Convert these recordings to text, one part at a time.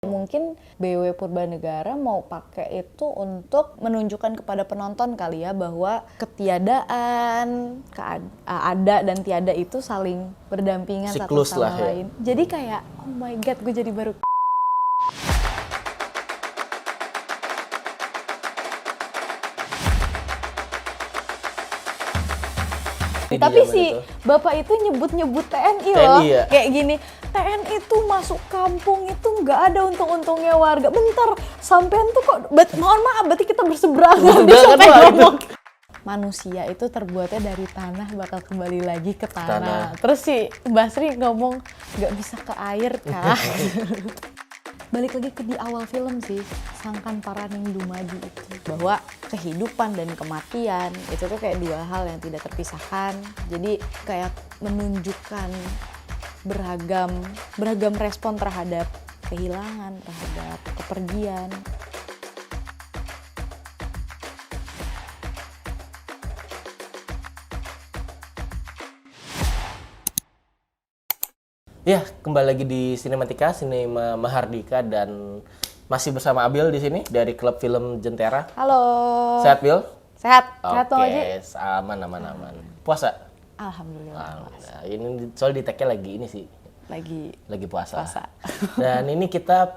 Mungkin BW Purbanegara mau pakai itu untuk menunjukkan kepada penonton kali ya bahwa ketiadaan, ada dan tiada itu saling berdampingan satu Siklus sama lah ya. lain. Jadi kayak oh my god, gue jadi baru tapi si bapak itu nyebut-nyebut TNI loh, ya? kayak gini, TNI itu masuk kampung itu nggak ada untung-untungnya warga. Bentar, sampean tuh kok, mohon maaf, berarti kita berseberangan. Manusia itu terbuatnya dari tanah, bakal kembali lagi ke tanah. Terus si Basri ngomong, nggak bisa ke air kah? Balik lagi ke di awal film sih, Sangkan Paraning Dumadi itu, bahwa kehidupan dan kematian itu tuh kayak dua hal yang tidak terpisahkan. Jadi kayak menunjukkan beragam respon terhadap kehilangan, terhadap kepergian. Ya, kembali lagi di Sinematika, Sinema Mahardika, dan masih bersama Abil di sini dari Klub Film Jentera. Halo. Sehat, Bil? Sehat. Sehat tuh, Haji? Aman. Puasa? Alhamdulillah. Ini soal di tag-nya lagi ini sih. Lagi puasa. Dan ini kita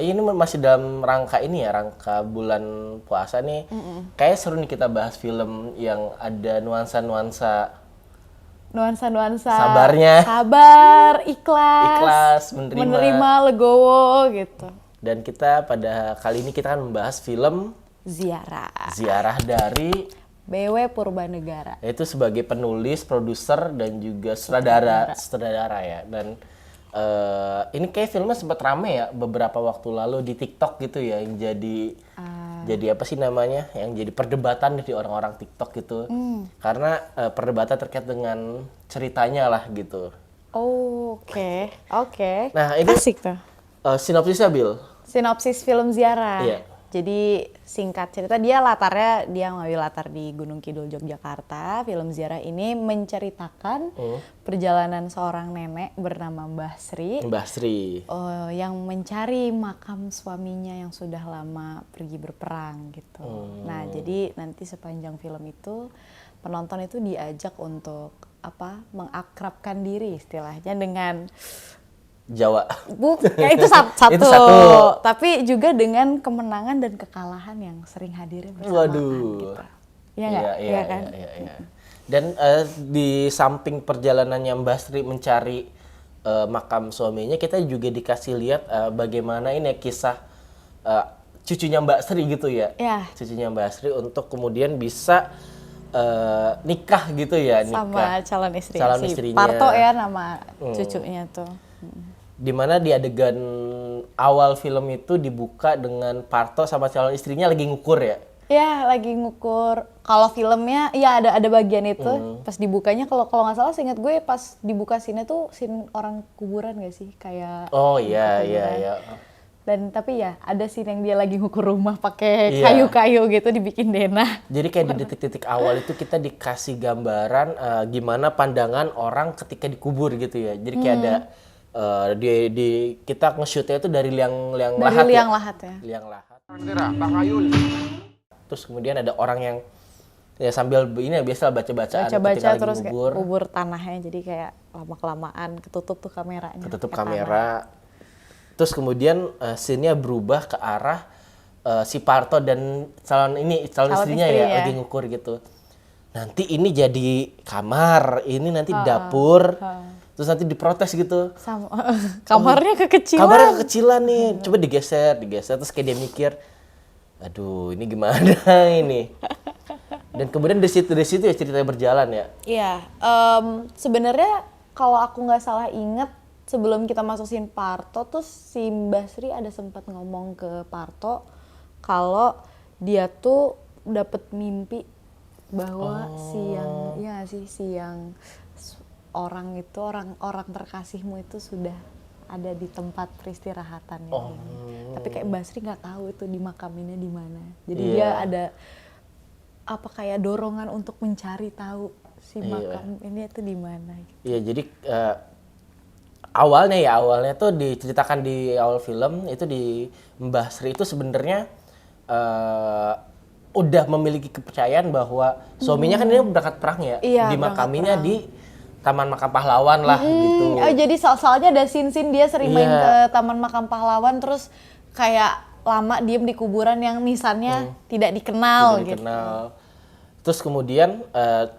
ini masih dalam rangka ini ya, rangka bulan puasa nih. Kayak seru nih kita bahas film yang ada nuansa-nuansa sabarnya, ikhlas, menerima, legowo gitu. Dan kita pada kali ini kita akan membahas film Ziarah dari BW Purbanegara. Itu sebagai penulis, produser, dan juga sutradara ya. Dan ini kayak filmnya sempat rame ya beberapa waktu lalu di TikTok gitu ya, yang jadi apa sih namanya, yang jadi perdebatan di orang-orang TikTok gitu. Karena perdebatan terkait dengan ceritanya lah gitu. Oke. Nah, ini asik tuh. Sinopsisnya, Bil. Sinopsis film Ziarah. Iya. Jadi singkat cerita, dia mengambil latar di Gunung Kidul, Yogyakarta. Film Ziarah ini menceritakan perjalanan seorang nenek bernama Mbah Sri. Yang mencari makam suaminya yang sudah lama pergi berperang gitu. Nah, jadi nanti sepanjang film itu penonton itu diajak untuk mengakrabkan diri istilahnya dengan Jawa. Itu satu. Itu satu. Tapi juga dengan kemenangan dan kekalahan yang sering hadirnya bersamaan. Gitu. Iya nggak? Iya kan? Iya. Dan di samping perjalanannya Mbak Sri mencari makam suaminya, kita juga dikasih lihat bagaimana ini kisah cucunya Mbak Sri gitu ya. Iya. Cucunya Mbak Sri untuk kemudian bisa nikah gitu ya. Sama calon istrinya. Si Parto ya nama cucunya tuh. Dimana di adegan awal film itu dibuka dengan Parto sama calon istrinya lagi ngukur ya? Iya, lagi ngukur. Kalau filmnya ya ada bagian itu. Pas dibukanya kalau nggak salah, seingat gue pas dibuka scene tuh scene orang kuburan nggak sih? Kayak iya. Dan tapi ya ada scene yang dia lagi ngukur rumah pakai kayu-kayu gitu, dibikin denah. Jadi kayak di detik-detik awal itu kita dikasih gambaran gimana pandangan orang ketika dikubur gitu ya. Jadi kayak ada kita nge-shootnya itu dari liang lahat. Liang lahat. Terus kemudian ada orang yang ya sambil ini biasa baca-baca terus kubur tanahnya, jadi kayak lama-kelamaan ketutup tuh kameranya. Kamera. Terus kemudian scene-nya berubah ke arah si Parto dan calon istrinya ya lagi ngukur gitu. Nanti ini jadi kamar, ini nanti dapur. Terus nanti diprotes gitu. Kamarnya kekecilan. Kamarnya kekecilan nih. Coba digeser. Terus kayak dia mikir, aduh ini gimana ini. Dan kemudian dari situ ya ceritanya berjalan ya. Iya. Sebenarnya kalau aku nggak salah inget, sebelum kita masukin Parto tuh si Mbah Sri ada sempat ngomong ke Parto kalau dia tuh dapet mimpi bahwa si yang orang terkasihmu itu sudah ada di tempat peristirahatannya. Tapi kayak Mbah Sri nggak tahu itu dimakaminnya di mana. Jadi dia ada kayak dorongan untuk mencari tahu si makam ini itu di mana. Gitu. Iya, jadi awalnya tuh diceritakan di awal film itu di Mbah Sri itu sebenarnya udah memiliki kepercayaan bahwa suaminya kan dia berangkat perang ya, Iya, dimakaminya di Taman Makam Pahlawan lah gitu. Oh, jadi soalnya ada scene dia sering main Iya. ke Taman Makam Pahlawan terus kayak lama diem di kuburan yang nisannya tidak dikenal Tidak gitu. dikenal. Terus kemudian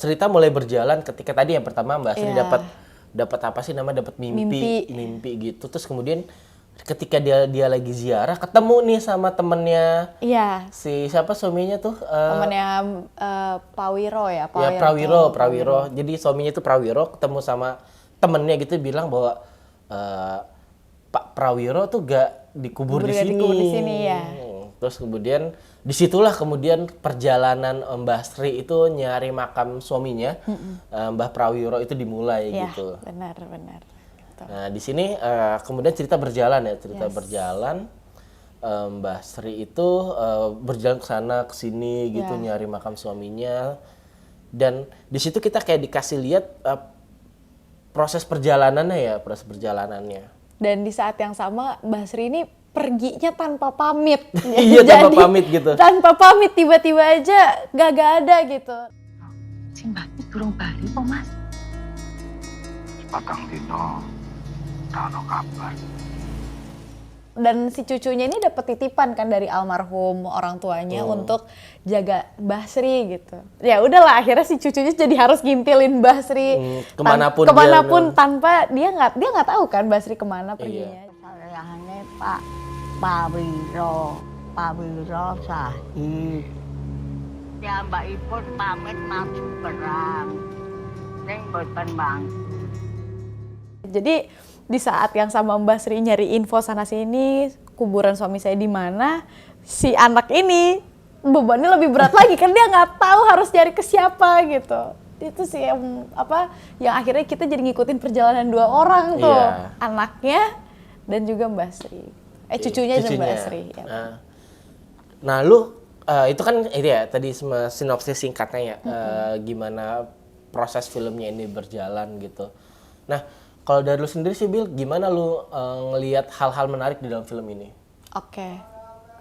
cerita mulai berjalan ketika tadi yang pertama Mbak Sri Iya. dapat apa sih namanya, dapat mimpi gitu. Terus kemudian ketika dia lagi ziarah ketemu nih sama temennya Iya, si siapa suaminya tuh temennya Pak Wiro ya, ya Prawiro. Jadi suaminya itu Prawiro ketemu sama temennya gitu bilang bahwa Pak Prawiro tuh gak dikubur di sini. ya. Terus kemudian disitulah kemudian perjalanan Mbah Sri itu nyari makam suaminya, Mbah Prawiro itu dimulai Iya, gitu. benar. Gitu. Nah di sini kemudian cerita berjalan ya, berjalan. Mbah Sri itu berjalan ke sana ke sini gitu nyari makam suaminya, dan di situ kita kayak dikasih lihat proses perjalanannya. Dan di saat yang sama Mbak Sri ini perginya tanpa pamit. Iya, tanpa pamit gitu. Tanpa pamit tiba-tiba aja gak ada gitu. Sing Mbati durung bali po, Mas? Patang dino, ra ono kabar. Dan si cucunya ini dapat titipan kan dari almarhum orang tuanya untuk jaga Mbah Sri gitu. Ya udahlah akhirnya si cucunya jadi harus ngintilin Mbah Sri kemanapun tanpa dia nggak tahu kan Mbah Sri kemana perginya. Sayangane Pak Wiro sahih. Ya mbakipun pamit maju perang. Ning boten mangke. Jadi di saat yang sama Mbak Sri nyari info sana sini, kuburan suami saya di mana, si anak ini bebannya lebih berat lagi kan dia nggak tahu harus nyari ke siapa gitu. Itu sih yang akhirnya kita jadi ngikutin perjalanan dua orang tuh, anaknya dan juga Mbak Sri. Cucunya dan Mbak Sri. Ya. Nah lu itu kan itu ya tadi sinopsis singkatnya ya, gimana proses filmnya ini berjalan gitu. Nah kalau dari lu sendiri sih Bil, gimana lu ngelihat hal-hal menarik di dalam film ini? Oke.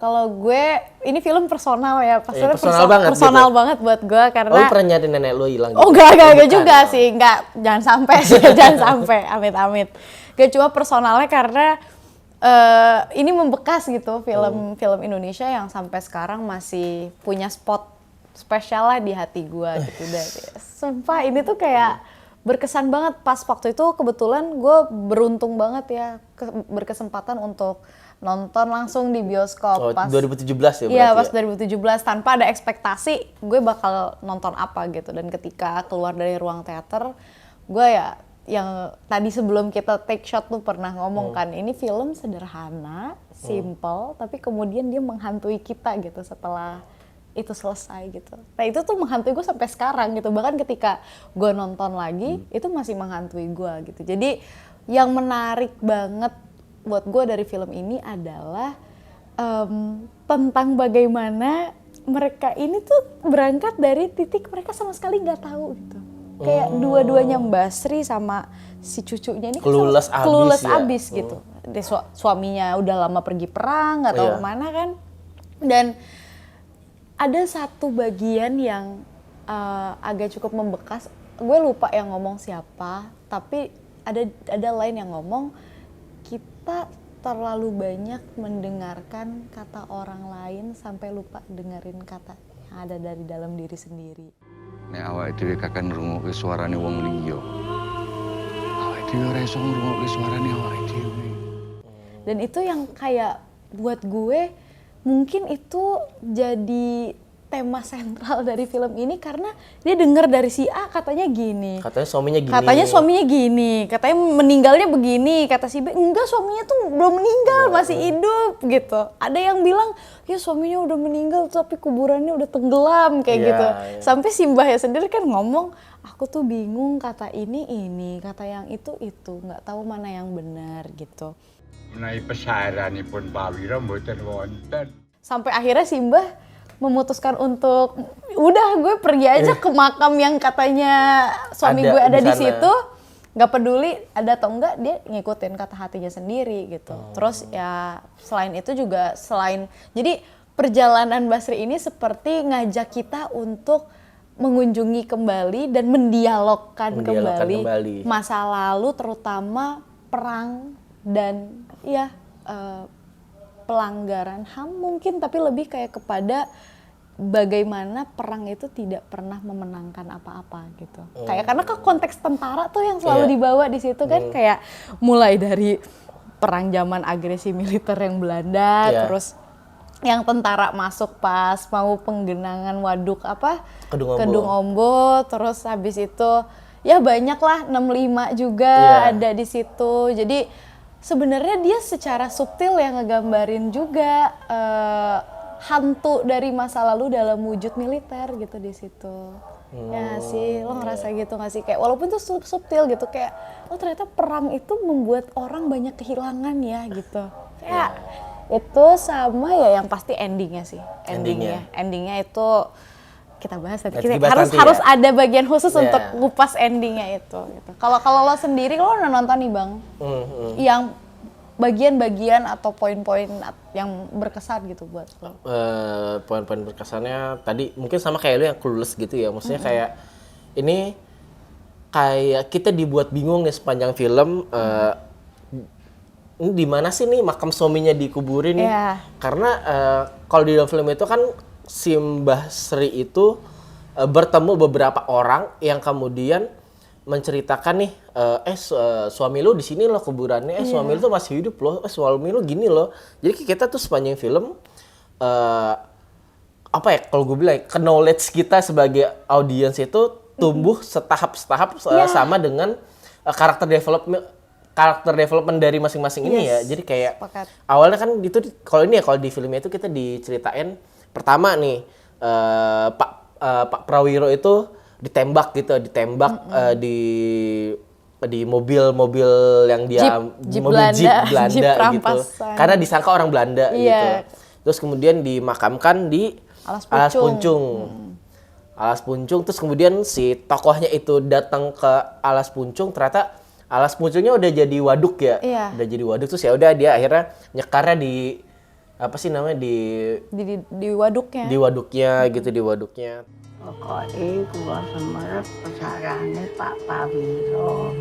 Kalau gue, ini film personal ya, pastinya personal banget buat gue karena. Oh, lu pernah nyari nenek lu hilang? Oh, enggak juga sih, jangan sampai sih, jangan sampai, amit-amit. Gak cuma personalnya karena ini membekas gitu film Indonesia yang sampai sekarang masih punya spot spesial lah di hati gue gitu. Sumpah ini tuh kayak berkesan banget. Pas waktu itu kebetulan gue beruntung banget ya berkesempatan untuk nonton langsung di bioskop. Oh, pas 2017 ya berarti? Iya, pas 2017 tanpa ada ekspektasi gue bakal nonton apa gitu. Dan ketika keluar dari ruang teater, gue ya yang tadi sebelum kita take shot tuh pernah ngomong kan, ini film sederhana, simple, tapi kemudian dia menghantui kita gitu setelah itu selesai gitu. Nah itu tuh menghantui gue sampai sekarang gitu. Bahkan ketika gue nonton lagi, itu masih menghantui gue gitu. Jadi yang menarik banget buat gue dari film ini adalah tentang bagaimana mereka ini tuh berangkat dari titik mereka sama sekali nggak tahu gitu. Kayak dua-duanya Mbak Sri sama si cucunya ini clueless abis gitu. Suaminya udah lama pergi perang, nggak tahu kemana kan. Dan ada satu bagian yang agak cukup membekas. Gue lupa yang ngomong siapa, tapi ada lain yang ngomong, kita terlalu banyak mendengarkan kata orang lain sampai lupa dengerin kata yang ada dari dalam diri sendiri. Nek awake dhewe kakek ngrungokke suarane wong liya. Awake dhewe ora iso ngrungokke suarane awake dhewe. Dan itu yang kayak buat gue mungkin itu jadi tema sentral dari film ini karena dia dengar dari si A katanya gini. Katanya suaminya gini. Katanya meninggalnya begini. Kata si B, enggak suaminya tuh belum meninggal, masih hidup gitu. Ada yang bilang, ya suaminya udah meninggal tapi kuburannya udah tenggelam kayak gitu. Sampai si Mbahnya sendiri kan ngomong, aku tuh bingung kata ini, kata yang itu, nggak tahu mana yang benar gitu. Menawi pesaranipun Pak Wiro mboten wonten. Sampai akhirnya si Mbah memutuskan untuk udah gue pergi aja ke makam yang katanya suami gue ada di situ. nggak peduli ada atau enggak, dia ngikutin kata hatinya sendiri gitu. Terus ya selain itu juga jadi perjalanan Basri ini seperti ngajak kita untuk mengunjungi kembali dan mendialogkan kembali masa lalu, terutama perang dan ya pelanggaran HAM mungkin, tapi lebih kayak kepada bagaimana perang itu tidak pernah memenangkan apa-apa gitu. Kayak karena ke konteks tentara tuh yang selalu dibawa di situ kan, kayak mulai dari perang zaman agresi militer yang Belanda, terus yang tentara masuk pas mau penggenangan waduk Kedung Ombo, terus habis itu ya banyak lah 65 juga ada di situ. Jadi sebenarnya dia secara subtil yang ngegambarin juga hantu dari masa lalu dalam wujud militer gitu di situ. Ya sih, lo ngerasa gitu gak sih? Kayak walaupun itu subtil gitu, kayak ternyata perang itu membuat orang banyak kehilangan ya gitu. Kayak itu sama ya yang pasti endingnya sih. Endingnya itu kita bahas nanti. Harus ada bagian khusus untuk ngupas endingnya itu. Gitu. Kalau lo sendiri, lo udah nonton nih Bang, yang bagian-bagian atau poin-poin yang berkesan gitu buat lo? Poin-poin berkesannya tadi mungkin sama kayak lo yang clueless gitu ya. Maksudnya kayak ini kayak kita dibuat bingung nih sepanjang film. Ini di mana sih nih makam suaminya dikuburin nih? Karena kalau di dalam film itu kan si Mbah Sri itu bertemu beberapa orang yang kemudian menceritakan nih, suami lu di sini loh kuburannya, suami lu tuh masih hidup loh, suami lu gini loh. Jadi kita tuh sepanjang film apa ya kalau gue bilang, knowledge kita sebagai audiens itu tumbuh setahap-setahap sama dengan karakter development dari masing-masing ini ya. Jadi kayak awalnya kan itu kalau di filmnya itu kita diceritain pertama nih Pak Prawiro itu ditembak di mobil yang dia Jeep mobil Belanda, Jeep Belanda Jeep gitu. rampasan. Karena disangka orang Belanda gitu. Terus kemudian dimakamkan di Alas Puncung. Alas Puncung, terus kemudian si tokohnya itu datang ke Alas Puncung, ternyata Alas Puncungnya udah jadi waduk ya. Udah jadi waduk, terus ya udah dia akhirnya nyekarnya di apa sih namanya di waduknya. Di waduknya gitu, di waduknya. Pokoknya gua semerep pesarane Pak Pawiro.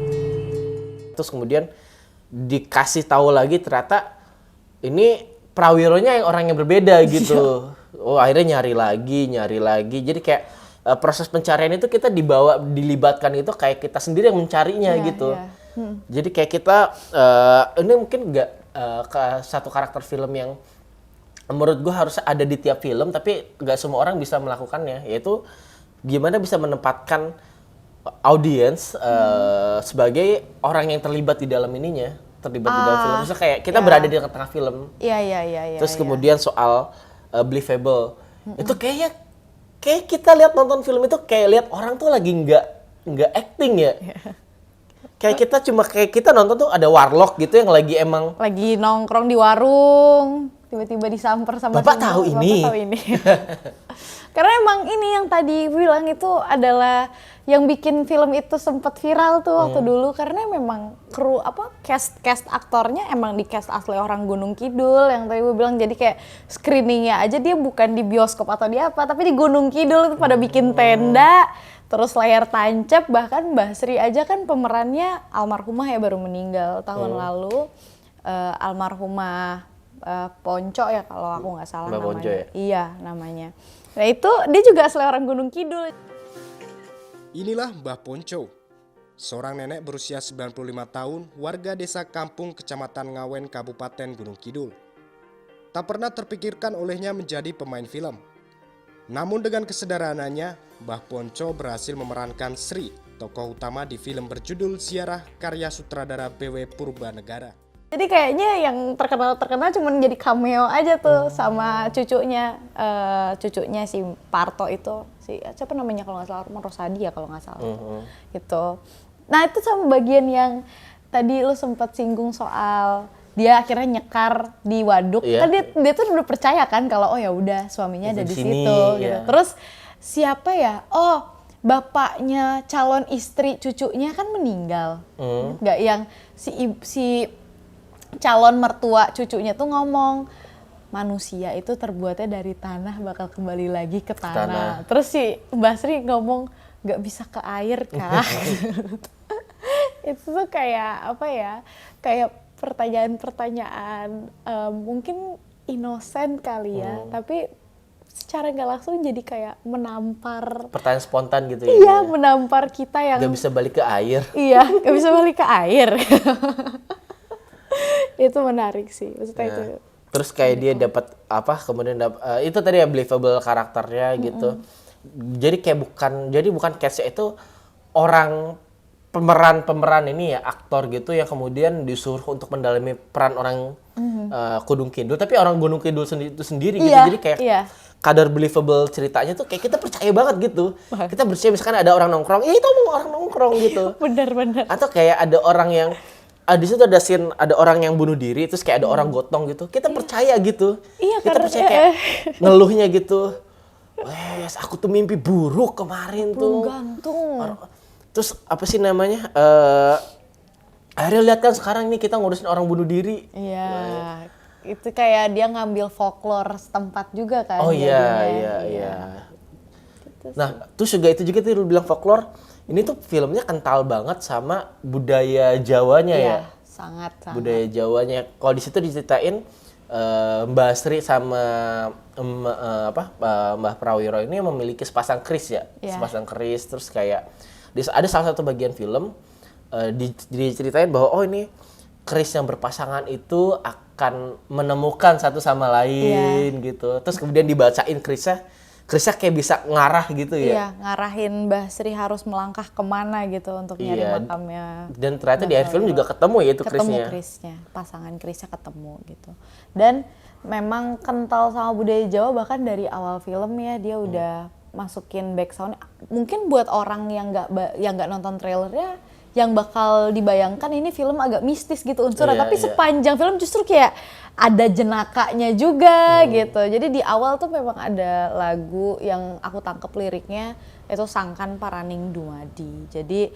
Terus kemudian dikasih tahu lagi ternyata ini Prawironya yang orang yang berbeda gitu. Oh akhirnya nyari lagi. Jadi kayak proses pencarian itu kita dilibatkan itu kayak kita sendiri yang mencarinya gitu. Jadi kayak kita ini mungkin nggak satu karakter film yang menurut gue harus ada di tiap film, tapi nggak semua orang bisa melakukannya, yaitu gimana bisa menempatkan audiens sebagai orang yang terlibat di dalam ininya, di dalam film. Misalnya kayak kita berada di tengah-tengah film. Iya. Terus kemudian soal believable, itu kayak kita lihat nonton film itu kayak lihat orang tuh lagi nggak acting ya. Kayak kita nonton tuh ada warlock gitu yang lagi nongkrong di warung, tiba-tiba disamper sama Bapak tahu ini. Karena emang ini yang tadi bilang itu adalah yang bikin film itu sempat viral tuh waktu dulu, karena memang cast aktornya emang di cast asli orang Gunung Kidul yang tadi gue bilang. Jadi kayak screeningnya aja dia bukan di bioskop atau di apa, tapi di Gunung Kidul itu pada bikin tenda, terus layar tancap. Bahkan Mbah Sri aja kan pemerannya almarhumah ya, baru meninggal tahun lalu, almarhumah Ponco ya kalau aku nggak salah namanya. Ponco ya? Iya namanya. Nah itu dia juga asli orang Gunung Kidul. Inilah Mbah Ponco, seorang nenek berusia 95 tahun, warga desa Kampung, Kecamatan Ngawen, Kabupaten Gunung Kidul. Tak pernah terpikirkan olehnya menjadi pemain film. Namun dengan kesederhananya, Mbah Ponco berhasil memerankan Sri, tokoh utama di film berjudul Ziarah karya sutradara B.W. Purbanegara. Jadi kayaknya yang terkenal cuma jadi cameo aja tuh sama cucunya si Parto itu, siapa namanya kalau nggak salah, Rosadi ya kalau nggak salah, gitu. Nah itu sama bagian yang tadi lu sempat singgung soal dia akhirnya nyekar di waduk, kan dia tuh udah percaya kan kalau oh ya udah suaminya ada di situ, gitu. Terus siapa ya? bapaknya calon istri cucunya kan meninggal. Nggak yang si calon mertua cucunya tuh ngomong, manusia itu terbuatnya dari tanah, bakal kembali lagi ke tanah. Terus si Mbak Sri ngomong, nggak bisa ke air kah? Itu tuh kayak apa ya, kayak pertanyaan-pertanyaan mungkin inosen kali ya, tapi secara nggak langsung jadi kayak menampar. Pertanyaan spontan gitu ya. Iya, menampar kita yang Gak bisa balik ke air. iya, nggak bisa balik ke air. Itu menarik sih, maksudnya itu. Terus kayak dia dapat apa, kemudian itu tadi ya believable karakternya gitu. Jadi kayak bukan case-nya itu orang pemeran ini ya, aktor gitu yang kemudian disuruh untuk mendalami peran orang Gunung Kidul, tapi orang Gunung Kidul itu sendiri gitu. Iya, Jadi kayak iya. kadar believable ceritanya tuh kayak kita percaya banget gitu. Kita percaya misalkan ada orang nongkrong, itu orang nongkrong gitu. Bener-bener. Atau kayak ada orang yang di situ ada scene ada orang yang bunuh diri, terus kayak ada orang gotong gitu. Kita percaya gitu. Iya, Kita karena- percaya kayak ngeluhnya gitu. Wes, aku tuh mimpi buruk kemarin tuh. Gantung. Terus apa sih namanya? Akhirnya lihat kan sekarang nih kita ngurusin orang bunuh diri. Iya. Itu kayak dia ngambil folklore setempat juga kan. Oh iya, jadinya. iya. Nah, terus juga itu juga tuh lu bilang folklore. Ini tuh filmnya kental banget sama budaya Jawanya Iya, ya. sangat. Budaya Jawanya. Kalau di situ diceritain Mbak Sri sama Mbah Prawiro ini memiliki sepasang keris ya. Iya. Sepasang keris, terus kayak ada salah satu bagian film diceritain bahwa oh ini keris yang berpasangan itu akan menemukan satu sama lain gitu. Terus kemudian dibacain kerisnya kayak bisa ngarah gitu ya. Iya, ngarahin Mbah Sri harus melangkah kemana gitu untuk nyari makamnya. Dan ternyata di akhir film juga ketemu ya itu Ketemu kerisnya. kerisnya, pasangan kerisnya ketemu gitu. Dan memang kental sama budaya Jawa, bahkan dari awal film ya dia udah masukin backsound. Mungkin buat orang yang nggak nonton trailernya, yang bakal dibayangkan ini film agak mistis gitu unsurnya, Iya, tapi iya. sepanjang film justru kayak ada jenakanya juga gitu. Jadi di awal tuh memang ada lagu yang aku tangkep liriknya itu Sangkan Paraning Dumadi. Jadi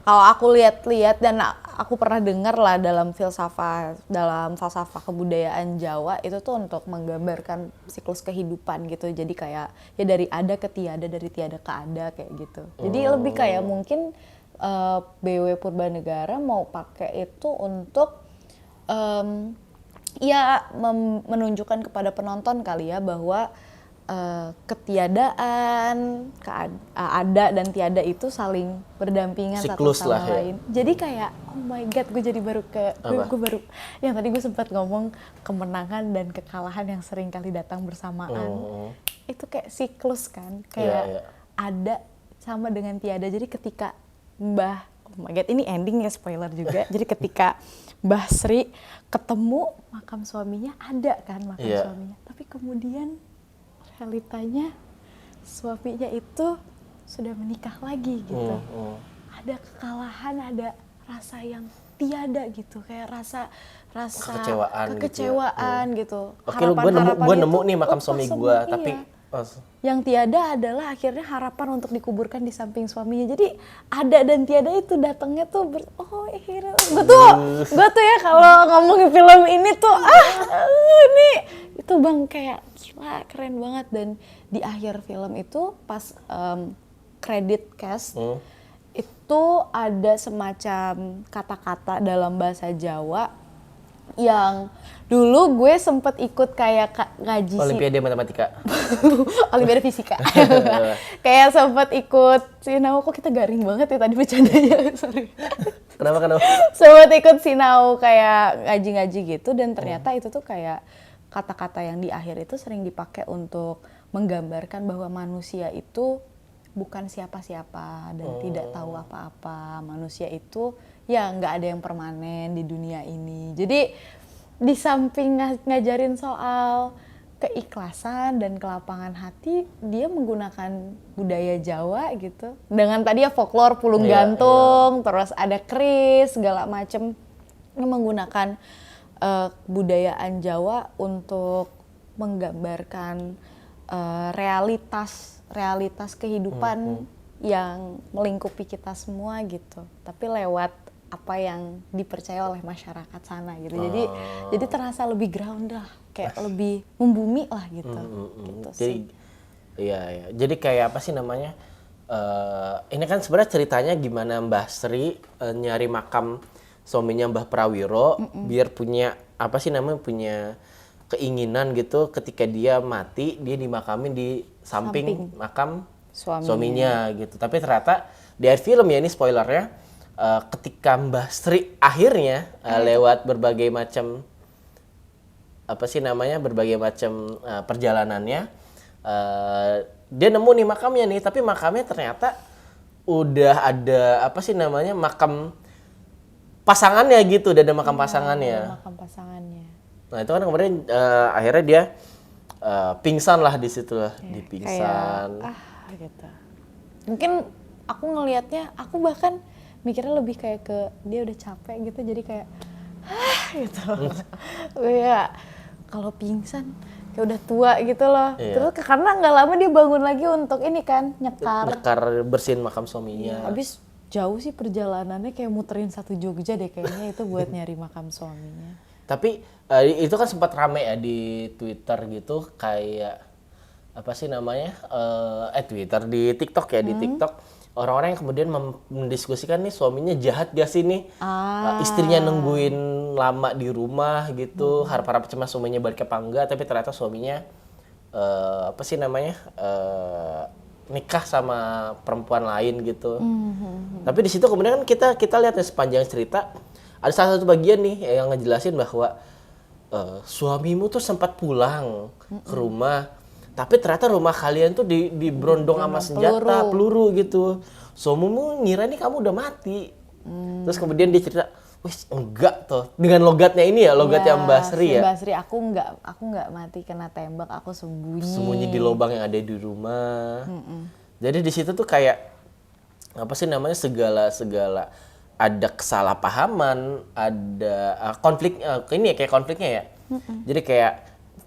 kalau aku lihat-lihat dan aku pernah dengar lah dalam falsafah kebudayaan Jawa itu tuh untuk menggambarkan siklus kehidupan gitu. Jadi kayak ya dari ada ke tiada, dari tiada ke ada kayak gitu. Jadi lebih kayak mungkin BW Purbanegara mau pakai itu untuk menunjukkan kepada penonton kali ya bahwa ketiadaan, ada dan tiada itu saling berdampingan Siklus satu sama lah ya. lain. Jadi kayak oh my god, gue jadi baru gue baru yang tadi gue sempat ngomong kemenangan dan kekalahan yang sering kali datang bersamaan. Itu kayak siklus kan, kayak ada sama dengan tiada. Jadi ketika oh my god, ini ending ya, spoiler juga. Jadi ketika Mbah Sri ketemu makam suaminya, ada kan makam suaminya. Tapi kemudian realitanya suaminya itu sudah menikah lagi gitu. Ada kekalahan, ada rasa yang tiada gitu, kayak rasa kekecewaan gitu. Oke, gue nemu nih makam suami gue, tapi yang tiada adalah akhirnya harapan untuk dikuburkan di samping suaminya. Jadi ada dan tiada itu datangnya tuh gue tuh ya kalau ngomongin film ini tuh ini itu bang kayak gila keren banget. Dan di akhir film itu pas credit cast itu ada semacam kata-kata dalam bahasa Jawa yang dulu gue sempet ikut kayak ngaji Olimpiade Matematika. Olimpiade Fisika. Kayak sempet ikut Sinau, kok kita garing banget ya tadi bercandanya, sorry. Kenapa? Sempet ikut Sinau kayak ngaji-ngaji gitu, dan ternyata itu tuh kayak kata-kata yang di akhir itu sering dipakai untuk menggambarkan bahwa manusia itu bukan siapa-siapa dan tidak tahu apa-apa. Manusia itu ya nggak ada yang permanen di dunia ini. Jadi di samping ngajarin soal keikhlasan dan kelapangan hati, dia menggunakan budaya Jawa gitu. Dengan tadi ya folklore pulung gantung, terus ada keris, segala macem. Ini menggunakan kebudayaan Jawa untuk menggambarkan realitas kehidupan yang melingkupi kita semua gitu, tapi lewat apa yang dipercaya oleh masyarakat sana gitu. Jadi terasa lebih ground lah, kayak lebih membumi lah gitu. Gitu Jadi sih. iya. Jadi kayak apa sih namanya? Ini kan sebenarnya ceritanya gimana Mbah Sri nyari makam suaminya Mbah Prawiro biar punya apa sih namanya, punya keinginan gitu ketika dia mati dia dimakamin di samping makam suaminya gitu. Tapi ternyata di akhir film ya, ini spoilernya, ketika Mbah Sri akhirnya lewat berbagai macam apa sih namanya, berbagai macam perjalanannya, dia nemu nih makamnya nih, tapi makamnya ternyata udah ada apa sih namanya, makam pasangannya gitu, udah ada makam pasangannya. Makam pasangannya. Nah itu kan kemudian akhirnya dia pingsan lah di situ lah, dipingsan. Kayak gitu. Mungkin aku ngelihatnya, aku bahkan mikirnya lebih kayak ke dia udah capek gitu, jadi kayak gitu. Ya kalau pingsan kayak udah tua gitu loh. Iya. Terus karena nggak lama dia bangun lagi untuk ini kan Nyekar bersihin makam suaminya. Habis jauh sih perjalanannya, kayak muterin satu Jogja deh kayaknya itu buat nyari makam suaminya. Tapi itu kan sempat rame ya di Twitter gitu, kayak apa sih namanya, Twitter, di TikTok ya, di TikTok orang-orang yang kemudian mendiskusikan nih suaminya jahat gak sih nih, istrinya nungguin lama di rumah gitu, harap-harap cemas suaminya balik apa enggak, tapi ternyata suaminya apa sih namanya, nikah sama perempuan lain gitu. Tapi di situ kemudian kan kita lihat ya, sepanjang cerita ada salah satu bagian nih yang ngejelasin bahwa suamimu tuh sempat pulang ke rumah, tapi ternyata rumah kalian tuh diberondong sama senjata, peluru gitu. Suamimu ngira nih kamu udah mati. Terus kemudian dia cerita, wis enggak tuh, dengan logatnya ini ya, logatnya Mbak Sri ya. Mbak Sri, aku nggak mati kena tembak, aku Sembunyi di lubang yang ada di rumah. Jadi di situ tuh kayak apa sih namanya, segala ada kesalahpahaman, ada konflik, ini ya kayak konfliknya ya. Jadi kayak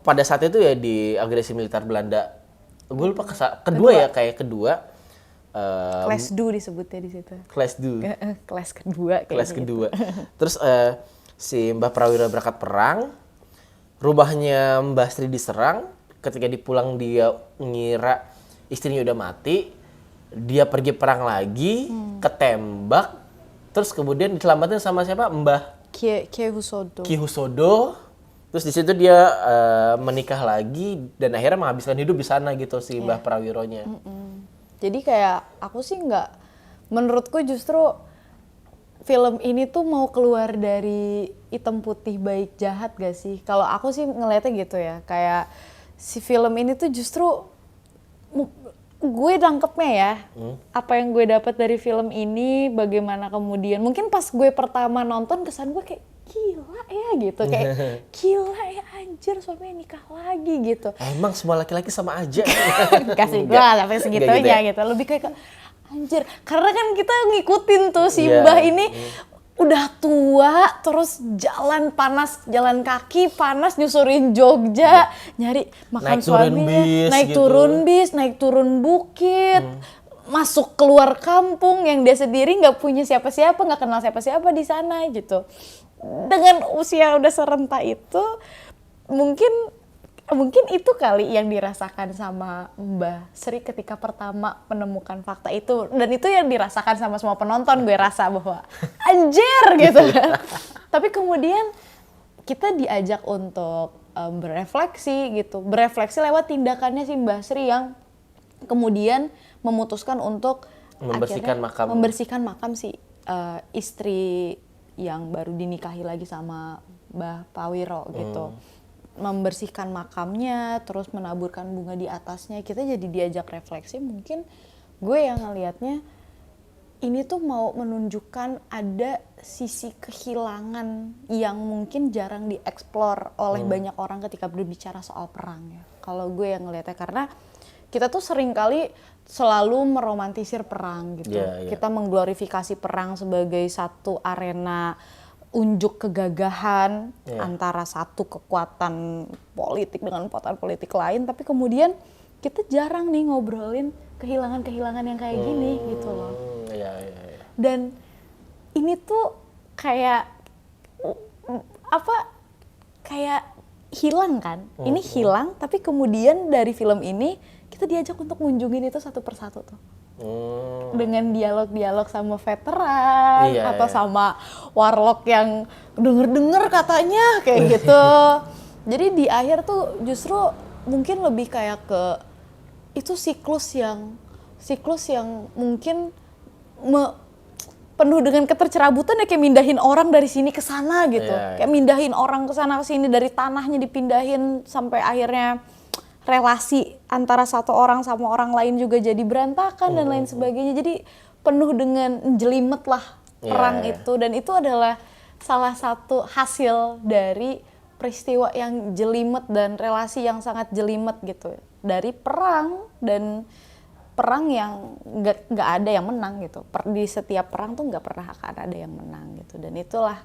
pada saat itu ya di agresi militer Belanda, gue lupa kedua ya, kayak kedua. Kelas 2 disebutnya di situ. Kelas 2. Kelas kedua. Kelas kedua. Terus si Mbah Prawiro berangkat perang, rumahnya Mbah Sri diserang. Ketika dipulang dia ngira istrinya udah mati, dia pergi perang lagi, ketembak, terus kemudian diselamatin sama siapa? Mbah Kyai Husodo. Ki Husodo. Terus di situ dia menikah lagi dan akhirnya menghabiskan hidup di sana gitu si Mbah Prawironya. Jadi kayak aku sih menurutku justru film ini tuh mau keluar dari hitam putih baik jahat gak sih? Kalau aku sih ngeliatnya gitu ya, kayak si film ini tuh justru gue nangkepnya ya, apa yang gue dapat dari film ini, bagaimana kemudian mungkin pas gue pertama nonton kesan gue kayak gila ya gitu, kayak gila ya anjir suaminya nikah lagi gitu. Emang semua laki-laki sama aja. Kasih gue sampai segitunya gitu, lebih kayak anjir, karena kan kita ngikutin tuh si Mbah ini udah tua, terus jalan kaki panas nyusurin Jogja, nyari makam suaminya, naik turun bukit, masuk keluar kampung yang dia sendiri nggak punya siapa-siapa, nggak kenal siapa-siapa di sana gitu. Dengan usia udah serentak itu, mungkin itu kali yang dirasakan sama Mbah Sri ketika pertama menemukan fakta itu, dan itu yang dirasakan sama semua penonton, gue rasa bahwa anjir gitu. Tapi kemudian kita diajak untuk berefleksi lewat tindakannya si Mbah Sri yang kemudian memutuskan untuk membersihkan makam si istri yang baru dinikahi lagi sama Mbah Prawiro gitu. Membersihkan makamnya, terus menaburkan bunga di atasnya. Kita jadi diajak refleksi. Mungkin gue yang ngelihatnya ini tuh mau menunjukkan ada sisi kehilangan yang mungkin jarang dieksplor oleh banyak orang ketika berbicara soal perang ya. Kalau gue yang ngelihatnya, karena kita tuh sering kali selalu meromantisir perang gitu. Kita mengglorifikasi perang sebagai satu arena unjuk kegagahan antara satu kekuatan politik dengan kekuatan politik lain, tapi kemudian kita jarang nih ngobrolin kehilangan yang kayak gini gitu loh. Iya. Dan ini tuh kayak kayak hilang kan? Ini hilang, tapi kemudian dari film ini kita diajak untuk ngunjungin itu satu persatu tuh. Dengan dialog-dialog sama veteran atau sama warlock yang denger-denger katanya kayak gitu. Jadi di akhir tuh justru mungkin lebih kayak ke itu siklus yang mungkin penuh dengan ketercerabutan ya, kayak mindahin orang dari sini ke sana gitu. Kayak mindahin orang ke sana ke sini, dari tanahnya dipindahin sampai akhirnya relasi antara satu orang sama orang lain juga jadi berantakan dan lain sebagainya. Jadi penuh dengan jelimet lah perang itu, dan itu adalah salah satu hasil dari peristiwa yang jelimet dan relasi yang sangat jelimet gitu. Dari perang, dan perang yang nggak ada yang menang gitu. Di setiap perang tuh nggak pernah akan ada yang menang gitu. Dan itulah,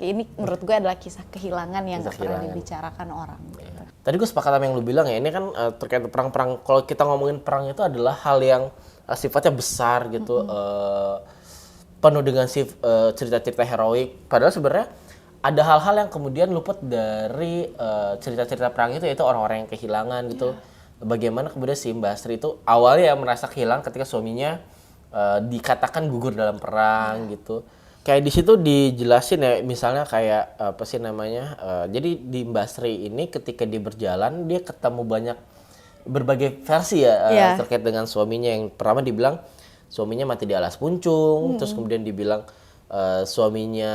ini menurut gue adalah kisah kehilangan yang nggak pernah dibicarakan orang. Gitu. Tadi gue sepakat sama yang lu bilang ya, ini kan terkait perang-perang. Kalau kita ngomongin perang itu adalah hal yang sifatnya besar gitu, penuh dengan cerita-cerita heroik. Padahal sebenarnya ada hal-hal yang kemudian luput dari cerita-cerita perang itu, yaitu orang-orang yang kehilangan gitu. Bagaimana kemudian si Mbak Astri itu awalnya merasa kehilangan ketika suaminya dikatakan gugur dalam perang gitu. Kayak di situ dijelasin ya, misalnya kayak apa sih namanya? Jadi di Mbak Astri ini ketika dia berjalan, dia ketemu banyak berbagai versi ya terkait dengan suaminya. Yang pertama dibilang suaminya mati di alas puncung, terus kemudian dibilang suaminya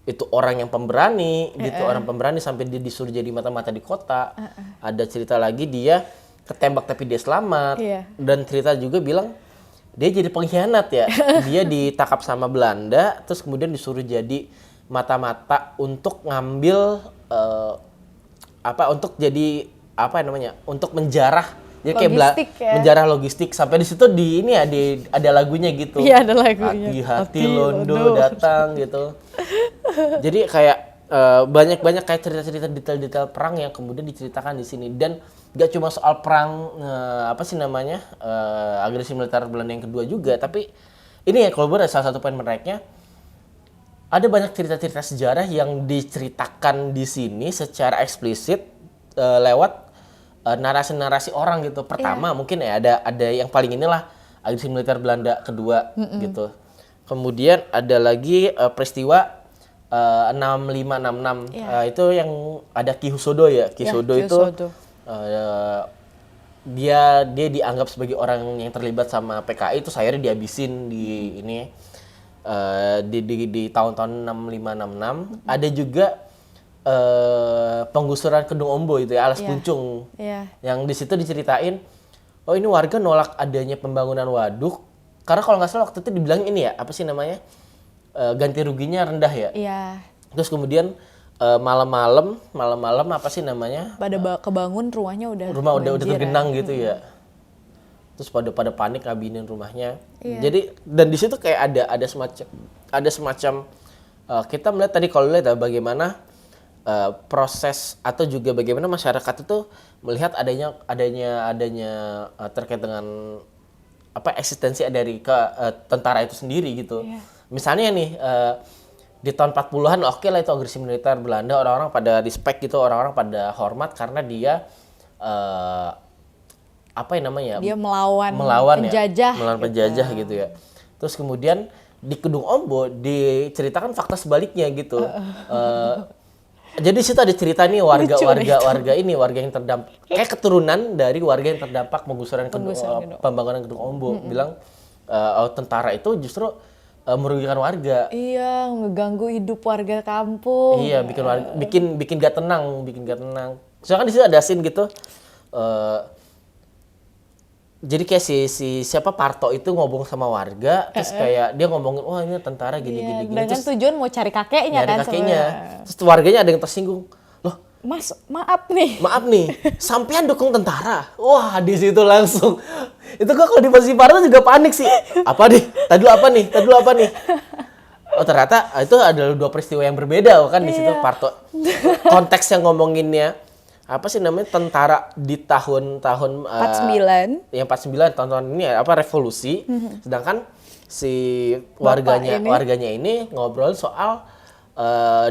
itu orang yang pemberani gitu, orang pemberani sampai dia disuruh jadi mata-mata di kota. Ada cerita lagi dia ketembak tapi dia selamat. Dan cerita juga bilang dia jadi pengkhianat ya. Dia ditangkap sama Belanda, terus kemudian disuruh jadi mata-mata untuk ngambil untuk jadi apa namanya? Untuk menjarah. Jadi kayak menjarah logistik, sampai di situ ada lagunya gitu. Iya, ada lagunya. Hati-hati Londo datang gitu. Jadi kayak banyak kayak cerita-cerita detail-detail perang yang kemudian diceritakan di sini, dan gak cuma soal perang agresi militer Belanda yang kedua juga, tapi ini ya kalau gue salah satu poin menariknya, ada banyak cerita-cerita sejarah yang diceritakan di sini secara eksplisit lewat narasi-narasi orang gitu. Pertama mungkin ya ada yang paling inilah agresi militer Belanda kedua gitu. Kemudian ada lagi peristiwa 6566 itu yang ada Ki Husodo ya. Ki Husodo itu dia dianggap sebagai orang yang terlibat sama PKI, itu akhirnya dihabisin di ini di tahun-tahun 6566. Ada juga penggusuran Kedung Ombo itu ya, Alas Puncung. Yang di situ diceritain, oh ini warga nolak adanya pembangunan waduk karena kalau nggak salah waktu itu dibilang ini ya, apa sih namanya, ganti ruginya rendah ya. Terus kemudian malam-malam apa sih namanya, pada kebangun rumah udah tergenang gitu ya. Terus pada panik ngabinin rumahnya. Jadi dan di situ kayak ada semacam kita melihat tadi kalau lihat bagaimana proses atau juga bagaimana masyarakat itu melihat adanya terkait dengan apa eksistensi dari tentara itu sendiri gitu. Misalnya nih di tahun 40-an oke lah itu agresi militer Belanda, orang-orang pada respect gitu, orang-orang pada hormat karena dia apa yang namanya? Dia melawan penjajah. Melawan penjajah gitu ya. Terus kemudian di Kedung Ombo diceritakan fakta sebaliknya gitu. Jadi situ ada cerita nih warga yang terdampak, kayak keturunan dari warga yang terdampak penggusuran pembangunan Kedung Ombo, bilang tentara itu justru merugikan warga. Iya, ngeganggu hidup warga kampung. Iya, bikin gak tenang. Soalnya kan di situ ada scene gitu. Jadi kayak si siapa Parto itu ngomong sama warga, terus kayak dia ngomongin, wah ini tentara gini. Dengan terus tujuan mau cari kakeknya kan sebenarnya. Terus warganya ada yang tersinggung. Loh, Mas, maaf nih, sampean dukung tentara. Wah, di situ langsung. Itu gua kalau di posisi Parto juga panik sih. Apa nih? Tadi dulu apa nih? Oh, ternyata itu adalah dua peristiwa yang berbeda kan di situ Parto. Konteks yang ngomonginnya apa sih namanya tentara di tahun-tahun 49. yang 49 tahun-tahun ini ya, apa revolusi. Sedangkan si Bapak warganya ini ngobrol soal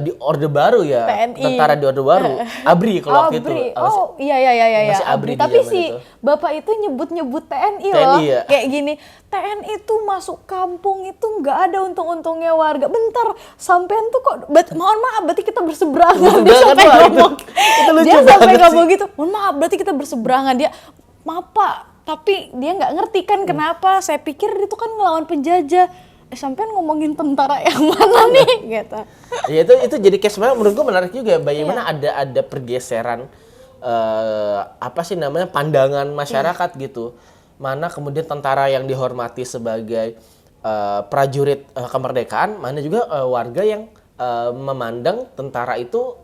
di Orde Baru ya, TNI. tentara di Orde Baru, ABRI kalau waktu itu. ABRI. Oh iya Masih ABRI di Tapi zaman si itu. bapak itu nyebut TNI TNI loh. ya? Kayak gini, TNI itu masuk kampung itu nggak ada untung-untungnya warga. Bentar, sampean tuh kok mohon maaf berarti kita berseberangan. Dia Berseberangan, sampai wah, ngomong. itu lucu Dia sampai banget ngomong gitu. Mohon maaf berarti kita berseberangan. Dia maaf Pak, tapi dia nggak ngerti kan kenapa. Saya pikir itu kan ngelawan penjajah. Sampean ngomongin tentara yang mana nih gitu. Ya itu jadi kayak sebenarnya menurut gue menarik juga bagaimana ada pergeseran apa sih namanya pandangan masyarakat gitu. Mana kemudian tentara yang dihormati sebagai prajurit kemerdekaan, mana juga warga yang memandang tentara itu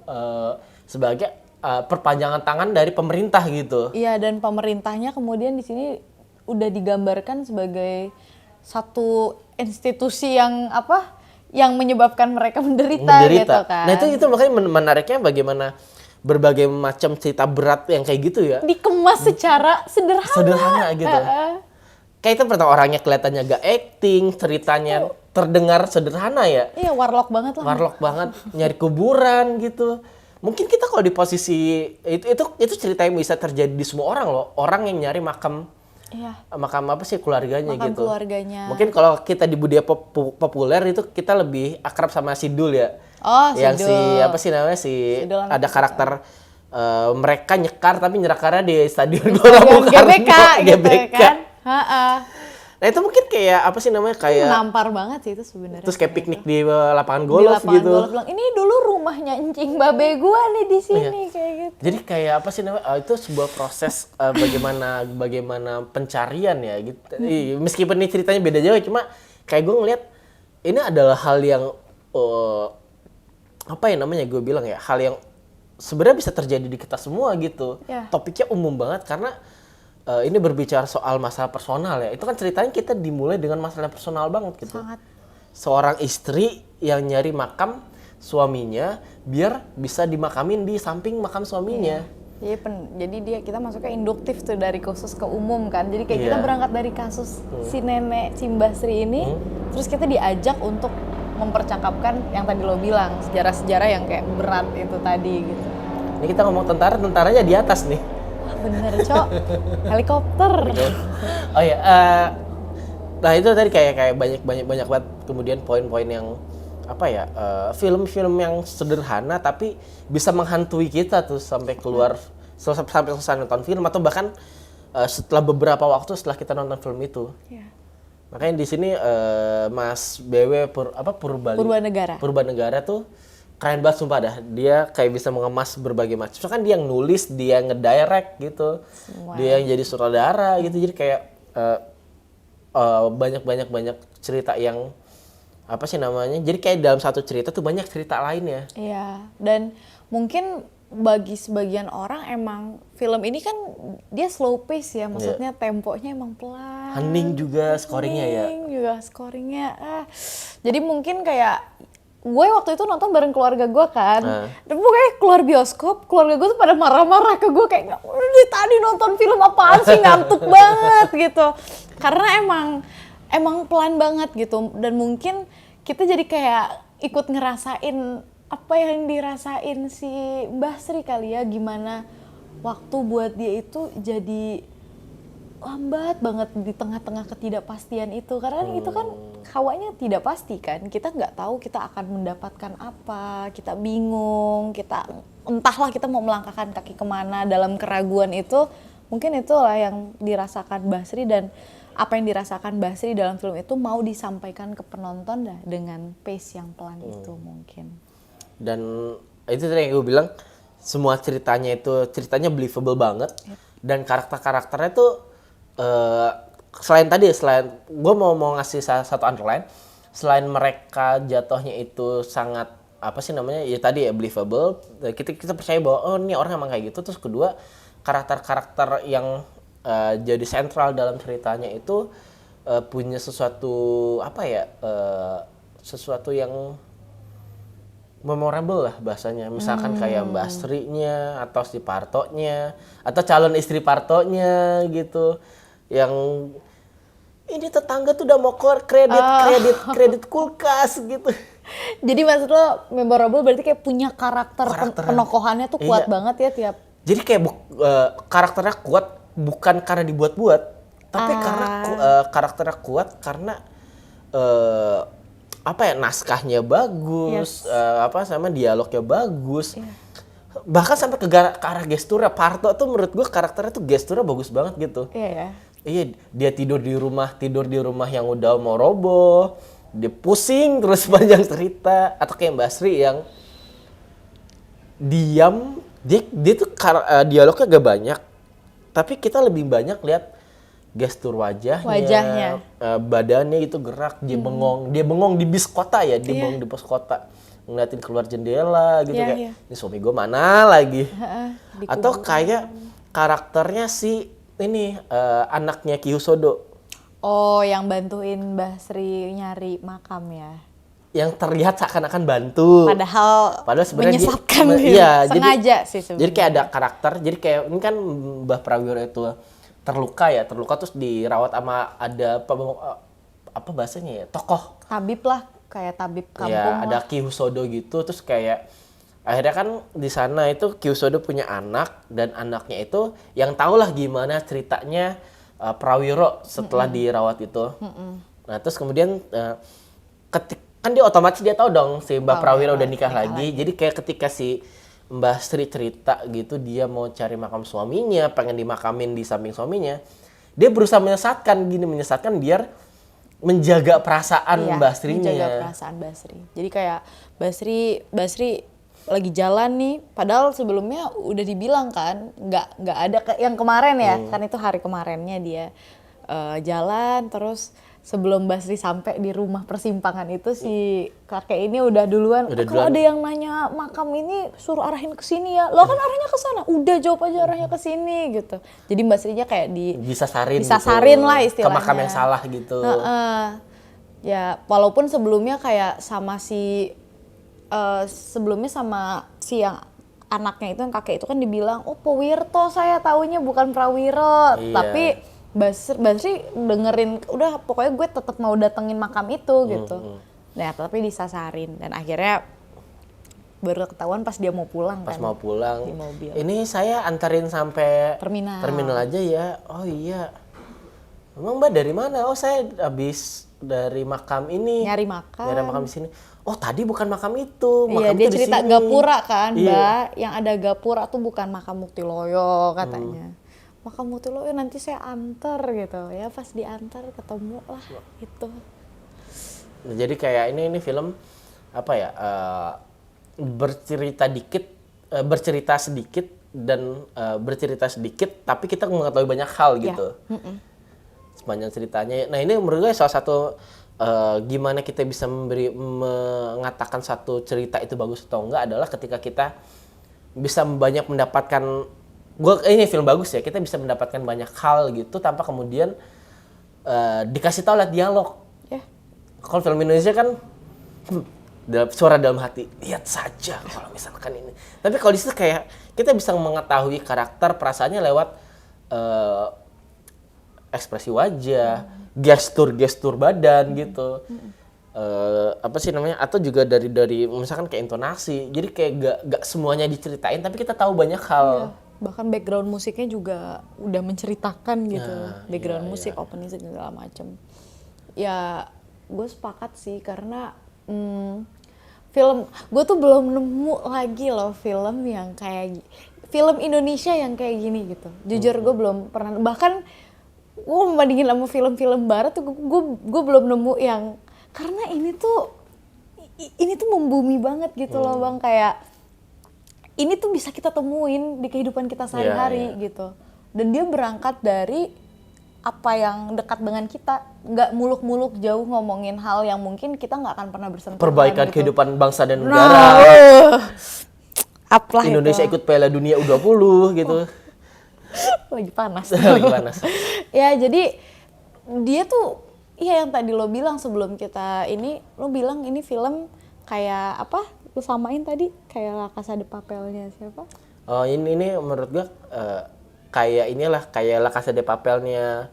sebagai perpanjangan tangan dari pemerintah gitu. Iya, dan pemerintahnya kemudian di sini udah digambarkan sebagai satu institusi yang apa? Yang menyebabkan mereka menderita gitu kan. Nah, itu makanya menariknya bagaimana berbagai macam cerita berat yang kayak gitu ya. Dikemas secara sederhana. Sederhana gitu. Kayak itu pertama orangnya kelihatannya gak acting, ceritanya terdengar sederhana ya. Iya, warlock banget lah. Warlock banget, nyari kuburan gitu. Mungkin kita kalau di posisi itu cerita yang bisa terjadi di semua orang loh. Orang yang nyari makam apa sih keluarganya Makam gitu. keluarganya. Mungkin kalau kita di budaya populer itu kita lebih akrab sama Sidul ya. Oh, Yang Sidul. si apa sih namanya Sidul anak ada kecil. karakter mereka nyekar tapi nyekarnya di Stadion Stadion Bung Karno, GBK gitu kan. Heeh. Nah itu mungkin kayak apa sih namanya kayak Nampar banget sih itu sebenarnya. terus kayak piknik di lapangan Di golf lapangan gitu. golf bilang, ini dulu rumahnya encing babe gua nih di sini kayak gitu. Jadi kayak apa sih namanya itu sebuah proses bagaimana pencarian ya gitu. Meskipun ini ceritanya beda jauh cuma kayak gue ngeliat ini adalah hal yang apa ya namanya gue bilang ya hal yang sebenarnya bisa terjadi di kita semua gitu. Ya. Topiknya umum banget karena ini berbicara soal masalah personal ya. Itu kan ceritanya kita dimulai dengan masalah personal banget gitu. Sangat. Seorang istri yang nyari makam suaminya biar bisa dimakamin di samping makam suaminya. Jadi kita masuknya induktif tuh dari khusus ke umum kan. Jadi kayak kita Iya. berangkat dari kasus si nenek si Mbah Sri ini, terus kita diajak untuk mempercakapkan yang tadi lo bilang, sejarah-sejarah yang kayak berat itu tadi gitu. Ini kita ngomong tentaranya di atas nih. Wah bener Cok, helikopter. Oh ya, nah itu tadi kayak banyak banget kemudian poin-poin yang apa ya film-film yang sederhana tapi bisa menghantui kita tuh sampai keluar sampai selesai nonton film atau bahkan setelah beberapa waktu setelah kita nonton film itu. Iya. Makanya di sini Mas BW Purbanegara tuh keren banget sumpah dah. Dia kayak bisa mengemas berbagai macam. So kan dia yang nulis, dia yang ngedirect gitu. Wow. Dia yang jadi sutradara gitu. Jadi kayak banyak cerita yang apa sih namanya? Jadi kayak dalam satu cerita tuh banyak cerita lainnya. Iya, dan mungkin bagi sebagian orang emang film ini kan dia slow pace ya, maksudnya temponya emang pelan. Hening juga scoringnya ya. Hening juga scoringnya. Jadi mungkin kayak gue waktu itu nonton bareng keluarga gue kan, dan pokoknya keluar bioskop, keluarga gue tuh pada marah-marah ke gue kayak, udah tadi nonton film apaan sih ngantuk banget gitu. Karena emang pelan banget gitu, dan mungkin kita jadi kayak ikut ngerasain apa yang dirasain si Mbah Sri kali ya, gimana waktu buat dia itu jadi lambat banget di tengah-tengah ketidakpastian itu, karena itu kan hawanya tidak pasti kan, kita nggak tahu kita akan mendapatkan apa, kita bingung, kita entahlah kita mau melangkahkan kaki kemana dalam keraguan itu. Mungkin itulah yang dirasakan Mbah Sri, dan apa yang dirasakan Mbah Sri dalam film itu mau disampaikan ke penonton dah dengan pace yang pelan itu mungkin. Dan itu tadi yang gue bilang semua ceritanya believable banget dan karakternya tuh selain gue mau ngasih satu underline, selain mereka jatuhnya itu sangat apa sih namanya ya tadi ya believable, kita percaya bahwa oh ini orang emang kayak gitu. Terus kedua karakter yang jadi sentral dalam ceritanya itu punya sesuatu apa ya sesuatu yang memorable lah bahasanya. Misalkan kayak Mbak Astri-nya atau si Partonya atau calon istri Partonya gitu. Yang ini tetangga tuh udah mau keluar kredit kulkas gitu. Jadi maksud lo memorable berarti kayak punya karakter Karakternya. penokohannya tuh kuat Iya. banget ya tiap. Jadi kayak karakternya kuat bukan karena dibuat-buat, tapi karena karakternya kuat karena apa ya, naskahnya bagus, sama dialognya bagus. Bahkan sampai ke arah gesturnya. Parto tuh menurut gue karakternya tuh gesturnya bagus banget gitu. Iya ya. Iya, dia tidur di rumah yang udah mau roboh. Dia pusing terus panjang cerita. Atau kayak Mbak Sri yang diam, dia tuh dialognya gak banyak. Tapi kita lebih banyak lihat gestur wajahnya. Badannya itu gerak, dia bengong di bis kota ya, dia bengong di pos kota. Ngeliatin keluar jendela gitu Iya, kayak, iya. ini suami gue mana lagi? Di Atau kayak karakternya si ini anaknya Ki Husodo Oh, yang bantuin Mbah Sri nyari makam ya. yang terlihat seakan-akan bantu. Padahal sebenarnya menyesatkan dia, dia. iya, Sengaja sih sebenarnya. Jadi kayak ada karakter, jadi kayak ini kan Mbah Prawiro itu terluka terus dirawat sama ada apa bahasanya ya, tokoh. Tabib lah, kayak tabib kampung Ya, ada lah. Ki Husodo gitu, terus kayak akhirnya kan di sana itu Ki Husodo punya anak dan anaknya itu yang tahulah gimana ceritanya Prawiro setelah dirawat itu. Nah, terus kemudian kan dia otomatis dia tahu dong si Mbak Prawiro udah nikah lagi. Jadi kayak ketika si Mbak Sri cerita gitu dia mau cari makam suaminya, pengen dimakamin di samping suaminya. Dia berusaha menyesatkan biar menjaga perasaan Iya, Mbak Srinya. menjaga perasaan Mbak Sri. Jadi kayak Mbak Sri lagi jalan nih, padahal sebelumnya udah dibilang kan, nggak ada yang kemarin ya, kan itu hari kemarinnya dia jalan terus. Sebelum Mbak Sri sampai di rumah persimpangan itu si kakek ini udah duluan. Kalau ada yang nanya makam ini suruh arahin ke sini ya. Lo kan arahnya ke sana. Udah jawab aja arahnya ke sini gitu. Jadi Mbak Srinya kayak disasarin lah istilahnya. ke makam yang salah gitu. Ya walaupun sebelumnya kayak sama si sebelumnya sama si yang anaknya itu yang kakek itu kan dibilang, oh Powirto saya taunya bukan Prawiro. Iya. Tapi Mbak Sri dengerin, udah pokoknya gue tetap mau datengin makam itu gitu. Nah tapi disasarin dan akhirnya baru ketahuan pas dia mau pulang Pas kan. mau pulang, di mobil. ini saya antarin sampai Terminal aja ya. Oh iya, emang Mbak dari mana? Oh saya habis dari makam ini. Nyari makam. Nyari makam di sini. Oh tadi bukan makam itu, Iya makam dia itu di cerita sini. gapura kan Iya. Mbak, yang ada gapura tuh bukan makam Muktiloyo katanya. Makam Muktiloyo nanti saya antar gitu ya, pas diantar ketemu lah gitu. Nah, jadi kayak ini film apa ya, bercerita sedikit dan bercerita sedikit tapi kita mengetahui banyak hal gitu. Sepanjang ceritanya. Nah ini menurut gue salah satu gimana kita bisa mengatakan satu cerita itu bagus atau enggak adalah ketika kita bisa banyak mendapatkan, ini film bagus ya, kita bisa mendapatkan banyak hal gitu tanpa kemudian dikasih tahu lewat dialog. Ya. Kalau film Indonesia kan suara dalam hati, lihat saja kalau misalkan ini. Tapi kalau di situ kayak kita bisa mengetahui karakter perasaannya lewat ekspresi wajah, gestur badan gitu. Apa sih namanya? Atau juga dari misalkan kayak intonasi. Jadi kayak gak semuanya diceritain tapi kita tahu banyak hal. Bahkan background musiknya juga udah menceritakan gitu. Background iya, musik, opening segala macem. Ya gue sepakat sih karena film, gue tuh belum nemu lagi loh film yang kayak film Indonesia yang kayak gini gitu. Jujur gue belum pernah, bahkan gue membandingin sama film-film barat tuh gue belum nemu yang, karena ini tuh membumi banget gitu loh Bang, kayak ini tuh bisa kita temuin di kehidupan kita sehari-hari gitu. Dan dia berangkat dari apa yang dekat dengan kita, nggak muluk-muluk jauh ngomongin hal yang mungkin kita nggak akan pernah bersentuhan. Perbaikan gitu. kehidupan bangsa dan Nah, negara. Apalah Indonesia itu. ikut Piala Dunia U20 gitu. Lagi panas. Lagi panas. Ya jadi dia tuh, iya yang tadi lo bilang sebelum kita ini, lo bilang ini film kayak apa, lu samain tadi kayak La Casa de Papelnya siapa? Oh ini menurut gua kayak inilah kayak La Casa de Papelnya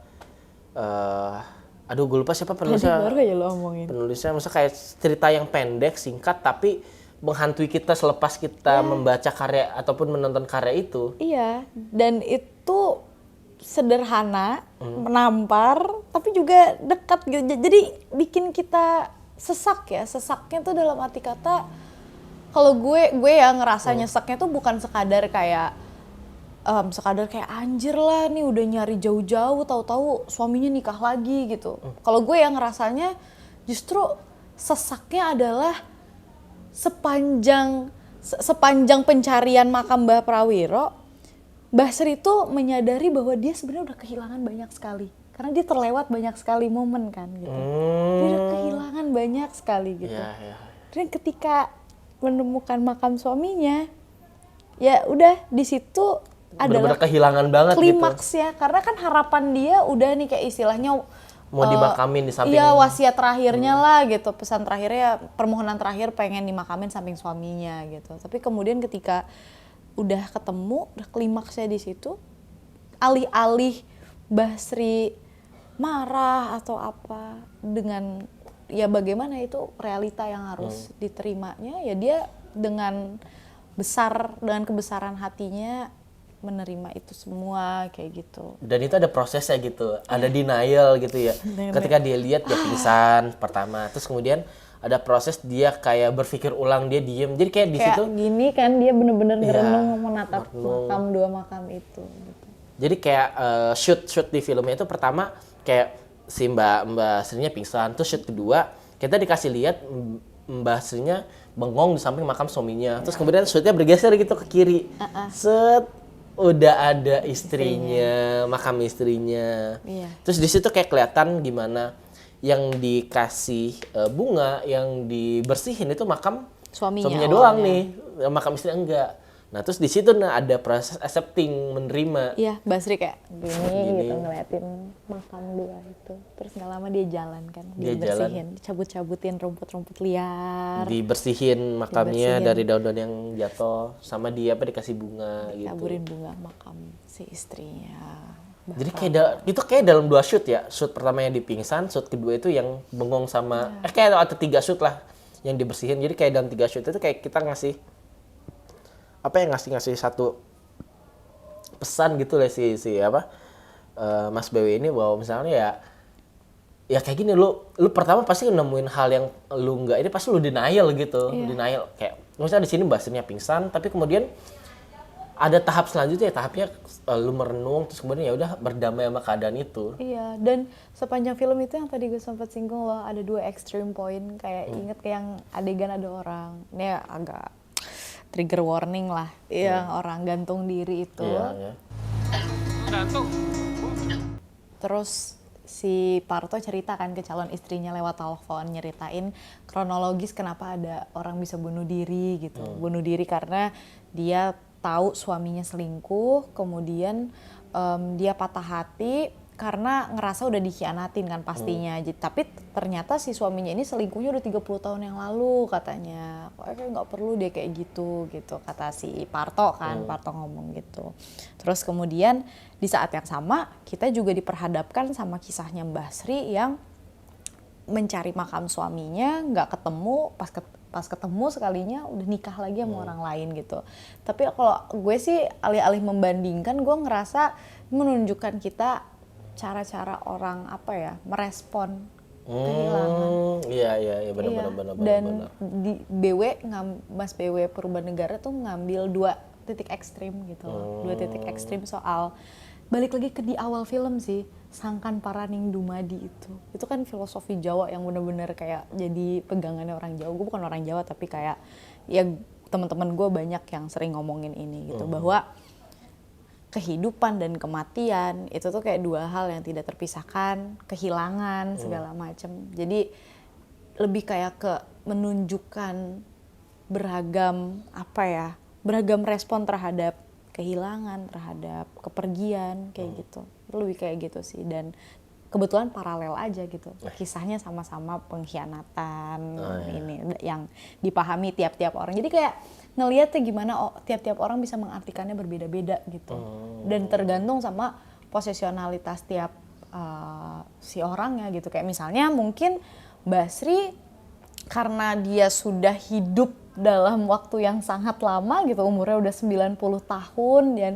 aduh gue lupa siapa Tadi penulisnya. baru aja lu omongin. Penulisnya maksudnya kayak cerita yang pendek, singkat tapi menghantui kita selepas kita membaca karya ataupun menonton karya itu. Iya, dan itu sederhana, menampar, tapi juga dekat gitu. Jadi bikin kita sesak ya. Sesaknya tuh dalam arti kata, kalau gue ya ngerasa nyeseknya tuh bukan sekadar kayak anjir lah nih udah nyari jauh-jauh tahu-tahu suaminya nikah lagi gitu. Kalau gue yang ngerasanya justru sesaknya adalah sepanjang pencarian makam Mbah Prawiro, Mbah Sri itu menyadari bahwa dia sebenarnya udah kehilangan banyak sekali. Karena dia terlewat banyak sekali momen kan gitu. Dia udah kehilangan banyak sekali gitu. Dan ketika menemukan makam suaminya, ya udah di situ adalah Bener-bener kehilangan banget klimaksnya. Karena kan harapan dia udah nih kayak istilahnya mau dimakamin di samping. Iya, wasiat terakhirnya lah gitu. Pesan terakhirnya, permohonan terakhir pengen dimakamin samping suaminya gitu. Tapi kemudian ketika udah ketemu, udah klimaksnya di situ, alih-alih Mbah Sri marah atau apa dengan ya bagaimana itu realita yang harus diterimanya, ya dia dengan kebesaran hatinya menerima itu semua kayak gitu. Dan itu ada prosesnya gitu, ada denial gitu ya. Ketika dia lihat dia pingsan pertama, terus kemudian ada proses dia kayak berpikir ulang, dia diem. Jadi kayak di situ Gini kan dia bener-bener Iya, ngerenung menatap dua makam itu. Gitu. jadi kayak shoot di filmnya itu pertama kayak si Mbak Srinya pingsan, terus shoot kedua kita dikasih lihat Mbak Srinya bengong di samping makam suaminya. Terus kemudian shootnya bergeser gitu ke kiri. Set udah ada istrinya, makam istrinya. Iya. Terus di situ kayak kelihatan gimana yang dikasih bunga, yang dibersihin itu makam Suaminya doang awalnya. nih, makam istri enggak. Nah terus di situ ada proses accepting, menerima. Iya, Mbak Sri kayak gini gitu ngeliatin makam dua itu. Terus nggak lama dia jalan kan, Dia dibersihin, dicabut-cabutin rumput-rumput liar, Dibersihin makamnya Dibersihin. dari daun-daun yang jatuh, sama dia dikasih bunga gitu. caburin bunga makam si istrinya. Mbah Jadi Prawo. itu kayak dalam 2 shoot ya. Shoot pertama yang di pingsan, shoot kedua itu yang bengong sama kayak ada 3 shoot lah yang dibersihin. Jadi kayak dalam 3 shoot itu kayak kita ngasih satu pesan gitu lah si Mas BW ini, bahwa misalnya ya kayak gini, lu pertama pasti nemuin hal yang lu enggak, ini pasti lu denial gitu. Denial kayak misalnya di sini bahasanya pingsan, tapi kemudian ada tahap selanjutnya, tahapnya lu merenung, terus kemudian ya udah berdamai sama keadaan itu. Iya, dan sepanjang film itu yang tadi gue sempat singgung loh, ada 2 extreme point, kayak inget yang adegan ada orang, ini agak trigger warning lah, yang orang gantung diri itu. Iya. Terus si Parto cerita kan ke calon istrinya lewat telepon, nyeritain kronologis kenapa ada orang bisa bunuh diri gitu. Bunuh diri karena dia tahu suaminya selingkuh, kemudian dia patah hati karena ngerasa udah dikhianatin kan pastinya. Tapi ternyata si suaminya ini selingkuhnya udah 30 tahun yang lalu katanya. Kayak nggak perlu dia kayak gitu kata si Parto kan. Parto ngomong gitu. Terus kemudian di saat yang sama kita juga diperhadapkan sama kisahnya Mbah Sri yang mencari makam suaminya nggak ketemu, pas ketemu sekalinya udah nikah lagi sama orang lain gitu. Tapi kalau gue sih alih-alih membandingkan, gue ngerasa menunjukkan kita cara-cara orang merespon kehilangan. Iya benar. Dan di Mas BW Purbanegara tuh ngambil 2 titik ekstrim gitu loh. 2 titik ekstrim soal balik lagi ke di awal film sih, Sangkan Paraning Dumadi itu kan filosofi Jawa yang benar-benar kayak jadi pegangannya orang Jawa. Gue bukan orang Jawa tapi kayak ya teman-teman gue banyak yang sering ngomongin ini gitu, bahwa kehidupan dan kematian itu tuh kayak 2 hal yang tidak terpisahkan, kehilangan segala macam. Jadi lebih kayak ke menunjukkan beragam respon terhadap kehilangan, terhadap kepergian kayak gitu. Lebih kayak gitu sih. Dan kebetulan paralel aja gitu. Kisahnya sama-sama pengkhianatan ini yang dipahami tiap-tiap orang. Jadi kayak ngelihatnya gimana tiap-tiap orang bisa mengartikannya berbeda-beda gitu. Dan tergantung sama posesionalitas tiap si orangnya gitu. Kayak misalnya mungkin Basri karena dia sudah hidup dalam waktu yang sangat lama gitu, umurnya udah 90 tahun dan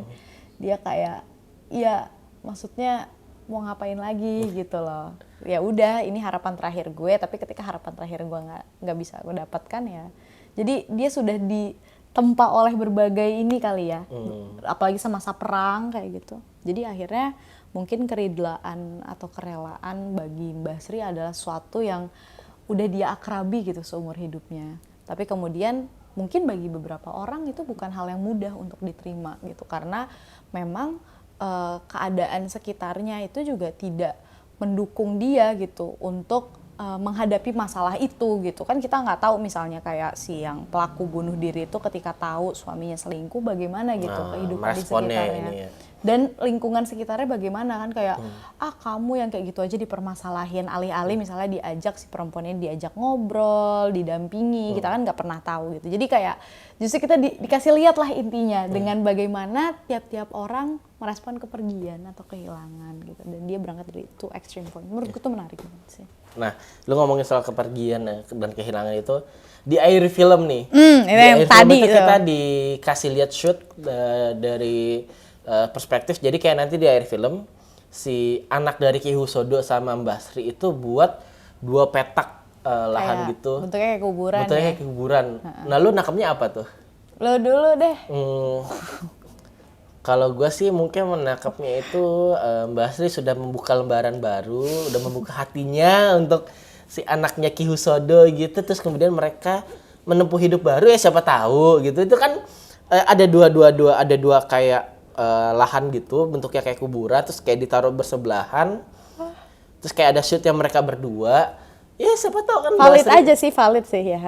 dia kayak ya maksudnya mau ngapain lagi gitu loh. Ya udah ini harapan terakhir gue, tapi ketika harapan terakhir gue nggak bisa gue dapatkan ya. Jadi dia sudah ditempa oleh berbagai ini kali ya. Apalagi semasa perang kayak gitu. Jadi akhirnya mungkin keridlaan atau kerelaan bagi Mbah Sri adalah sesuatu yang udah dia akrabi gitu seumur hidupnya. Tapi kemudian mungkin bagi beberapa orang itu bukan hal yang mudah untuk diterima gitu. Karena memang keadaan sekitarnya itu juga tidak mendukung dia gitu untuk menghadapi masalah itu gitu. Kan kita nggak tahu misalnya kayak si yang pelaku bunuh diri itu ketika tahu suaminya selingkuh bagaimana gitu kehidupan di sekitarnya. Ini ya. Dan lingkungan sekitarnya bagaimana kan kayak kamu yang kayak gitu aja dipermasalahin, alih-alih misalnya diajak si perempuannya diajak ngobrol, didampingi, kita kan nggak pernah tahu gitu. Jadi kayak justru kita dikasih lihat lah intinya dengan bagaimana tiap-tiap orang merespon kepergian atau kehilangan gitu. Dan dia berangkat dari two extreme point. Menurutku tuh menarik banget sih. Nah, lu ngomongin soal kepergian dan kehilangan itu di akhir film nih. Itu yang tadi itu itu. kita dikasih lihat shoot dari perspektif. Jadi kayak nanti di akhir film si anak dari Ki Husodo sama Mbah Sri itu buat 2 petak lahan Kayak gitu. bentuknya kayak kuburan. Bentuknya kayak kuburan. Nah, lu nangkepnya apa tuh? Lo dulu deh. Kalau gue sih mungkin menangkapnya itu Mbah Sri sudah membuka lembaran baru, udah membuka hatinya untuk si anaknya Ki Husodo gitu, terus kemudian mereka menempuh hidup baru ya siapa tahu gitu. Itu kan ada dua kayak lahan gitu, bentuknya kayak kuburan, terus kayak ditaruh bersebelahan, terus kayak ada shoot yang mereka berdua. Ya siapa tahu kan Valid Mbah Sri aja sih, valid sih ya.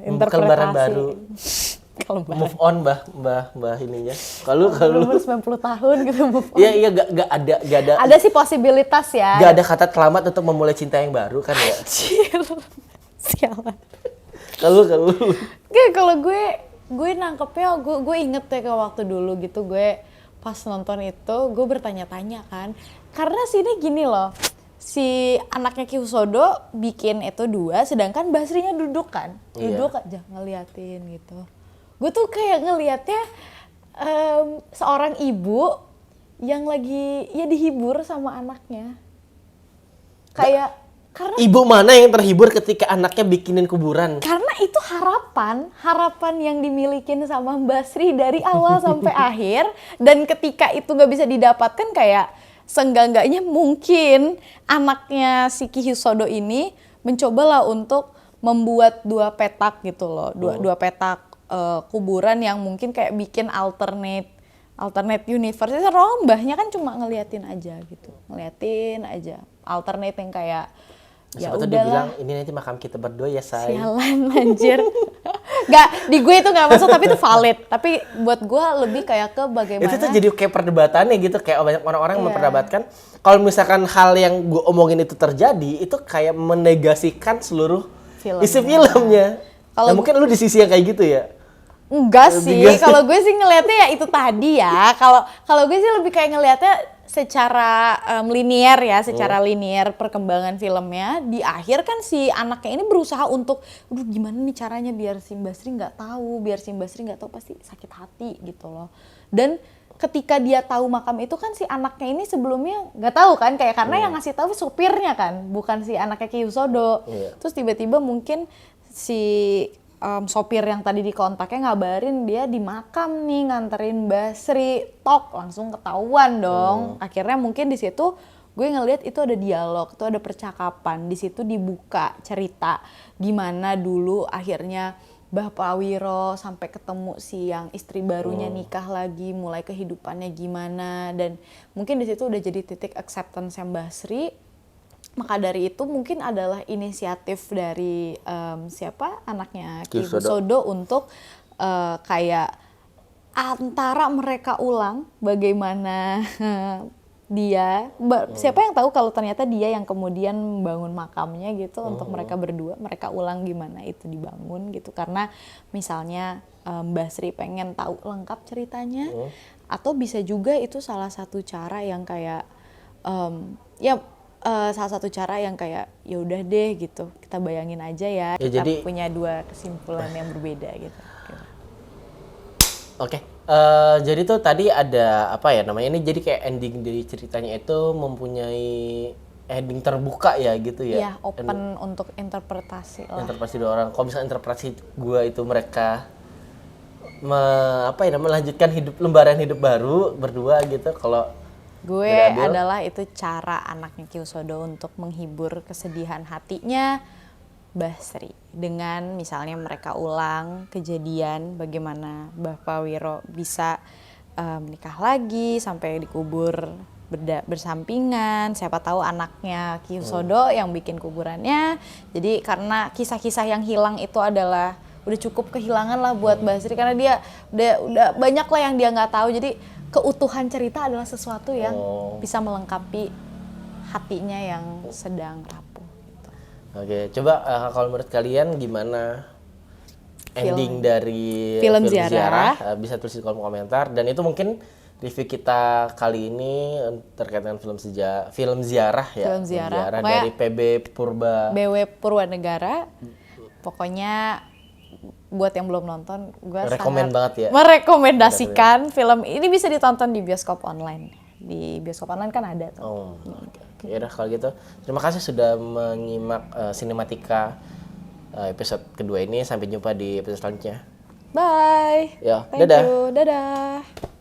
membuka lembaran baru. Kalau Move on mbah ininya. Kalau umur 90 tahun gitu move on. Iya gak ada Ada sih posibilitas ya. gak ada kata terlambat untuk memulai cinta yang baru kan ya. Anjir. Sialan. Kalau Kalau gue nangkepnya gue inget ya ke waktu dulu gitu gue pas nonton itu gue bertanya-tanya kan. Karena sini gini loh. Si anaknya Ki Husodo bikin itu 2 sedangkan Basrinya duduk kan. Duduk aja ngeliatin gitu. Gue tuh kayak ngelihatnya seorang ibu yang lagi ya dihibur sama anaknya. Kayak karena ibu mana yang terhibur ketika anaknya bikinin kuburan? karena itu harapan yang dimilikin sama Mbak Sri dari awal sampai akhir, dan ketika itu nggak bisa didapatkan kayak seenggak-enggaknya mungkin anaknya si Ki Husodo ini mencobalah untuk membuat 2 petak gitu loh, dua petak kuburan yang mungkin kayak bikin alternate universe. Mbahnya kan cuma ngeliatin aja gitu, ngeliatin aja alternate yang kayak ya Siapa tuh dia bilang udahlah. ini nanti makam kita berdua ya say. Sialan anjir. Gak, di gue itu gak masuk tapi itu valid. Tapi buat gue lebih kayak ke bagaimana. Itu tuh jadi kayak perdebatannya gitu, kayak banyak orang-orang Iya. memperdebatkan kalau misalkan hal yang gue omongin itu terjadi, itu kayak menegasikan seluruh Filmnya. isi filmnya. Kalau Nah, mungkin lu di sisi yang kayak gitu ya. Enggak sih, Enggak sih. kalau gue sih ngelihatnya ya itu tadi ya. Kalau gue sih lebih kayak ngelihatnya secara linier ya, secara linier perkembangan filmnya. Di akhir kan si anaknya ini berusaha untuk, aduh gimana nih caranya biar si Mbak Sri nggak tahu, pasti sakit hati gitu loh. Dan ketika dia tahu makam itu kan si anaknya ini sebelumnya nggak tahu kan, kayak karena yang ngasih tahu supirnya kan, bukan si anaknya Ki Husodo. Iya. Terus tiba-tiba mungkin si sopir yang tadi di kontaknya ngabarin dia di makam nih nganterin Mbak Sri, tok langsung ketahuan dong. Akhirnya mungkin di situ gue ngelihat itu ada dialog, itu ada percakapan, di situ dibuka cerita gimana dulu akhirnya Mbah Pawiro sampai ketemu si yang istri barunya nikah lagi, mulai kehidupannya gimana, dan mungkin di situ udah jadi titik acceptance Mbah Sri. Maka dari itu mungkin adalah inisiatif dari siapa anaknya Ki Husodo untuk kayak antara mereka ulang bagaimana siapa yang tahu kalau ternyata dia yang kemudian membangun makamnya gitu untuk mereka berdua, mereka ulang gimana itu dibangun gitu, karena misalnya Mbak Sri pengen tahu lengkap ceritanya, atau bisa juga itu salah satu cara yang kayak salah satu cara yang kayak ya udah deh gitu, kita bayangin aja ya, kita jadi punya dua kesimpulan yang berbeda gitu. Oke. Jadi tuh tadi ada apa ya namanya, ini jadi kayak ending dari ceritanya itu mempunyai ending terbuka ya gitu ya. Iya, open untuk interpretasi lah. Interpretasi dua orang. Kalau misalnya interpretasi gua itu mereka melanjutkan lembaran hidup baru berdua gitu. Kalau gue dari Adil, adalah itu cara anaknya Kyusodo untuk menghibur kesedihan hatinya Mbah Sri, dengan misalnya mereka ulang kejadian bagaimana Bapak Wiro bisa menikah lagi sampai dikubur bersampingan. Siapa tahu anaknya Kyusodo yang bikin kuburannya. Jadi karena kisah-kisah yang hilang itu adalah udah cukup kehilangan lah buat Mbah Sri, karena dia udah banyak lah yang dia nggak tahu. Jadi keutuhan cerita adalah sesuatu yang bisa melengkapi hatinya yang sedang rapuh. Oke, coba kalau menurut kalian gimana ending dari film Ziarah? Bisa tulis di kolom komentar. Dan itu mungkin review kita kali ini terkait dengan film Ziarah ya. Film Ziarah dari BW Purwanegara. Pokoknya buat yang belum nonton, gue rekomen banget ya. Merekomendasikan film ini bisa ditonton di bioskop online. Di bioskop online kan ada tuh. Ya udah kalau gitu. Terima kasih sudah menyimak Sinematika episode kedua ini. Sampai jumpa di episode selanjutnya. Bye. Ya, Thank dadah. you. Dadah.